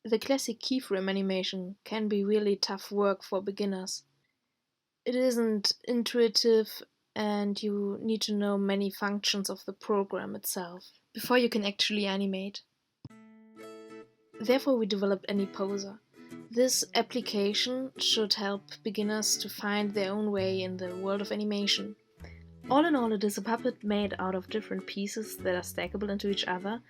The classic keyframe animation can be really tough work for beginners. It isn't intuitive and you need to know many functions of the program itself before you can actually animate. Therefore, we developed AniPoser. This application should help beginners to find their own way in the world of animation. All in all, it is a puppet made out of different pieces that are stackable into each other,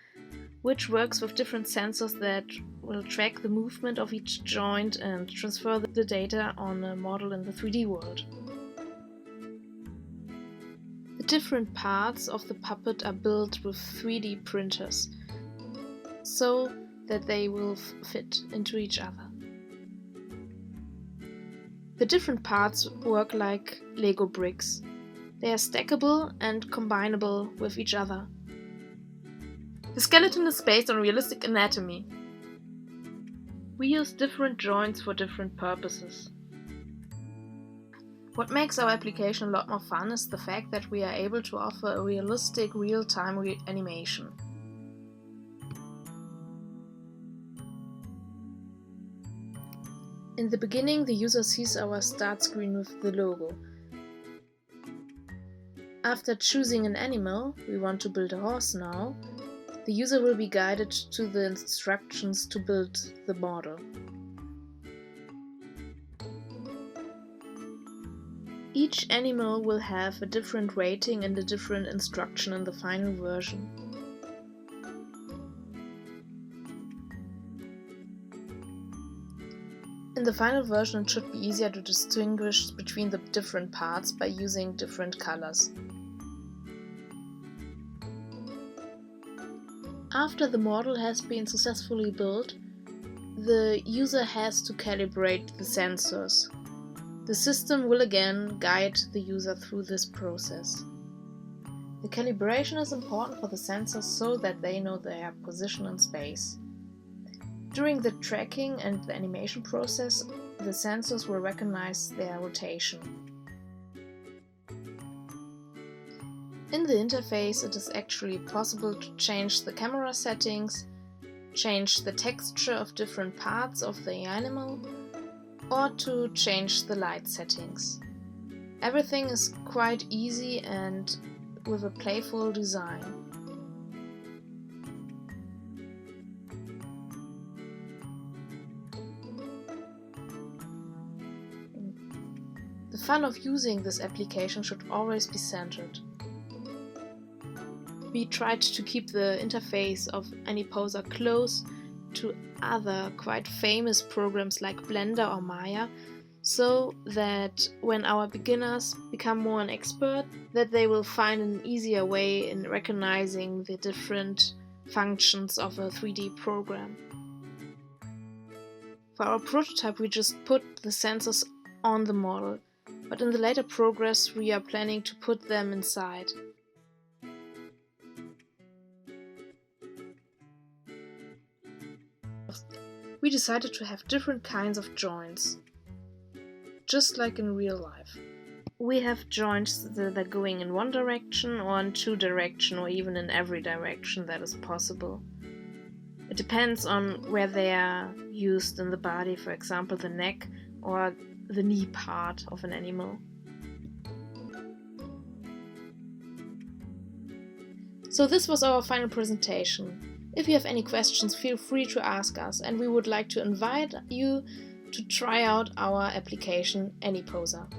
which works with different sensors that will track the movement of each joint and transfer the data on a model in the 3D world. The different parts of the puppet are built with 3D printers, so that they will fit into each other. The different parts work like Lego bricks. They are stackable and combinable with each other. The skeleton is based on realistic anatomy. We use different joints for different purposes. What makes our application a lot more fun is the fact that we are able to offer a realistic, real-time animation. In the beginning, the user sees our start screen with the logo. After choosing an animal, we want to build a horse now, the user will be guided to the instructions to build the model. Each animal will have a different rating and a different instruction in the final version. In the final version, it should be easier to distinguish between the different parts by using different colors. After the model has been successfully built, the user has to calibrate the sensors. The system will again guide the user through this process. The calibration is important for the sensors so that they know their position in space. During the tracking and the animation process, the sensors will recognize their rotation. In the interface, it is actually possible to change the camera settings, change the texture of different parts of the animal, or to change the light settings. Everything is quite easy and with a playful design. The fun of using this application should always be centered. We tried to keep the interface of AniPoser close to other quite famous programs like Blender or Maya, so that when our beginners become more an expert, that they will find an easier way in recognizing the different functions of a 3D program. For our prototype, we just put the sensors on the model, but in the later progress we are planning to put them inside. We decided to have different kinds of joints, just like in real life. We have joints that are going in one direction or in two directions or even in every direction that is possible. It depends on where they are used in the body, for example the neck or the knee part of an animal. So this was our final presentation. If you have any questions, feel free to ask us, and we would like to invite you to try out our application AniPoser.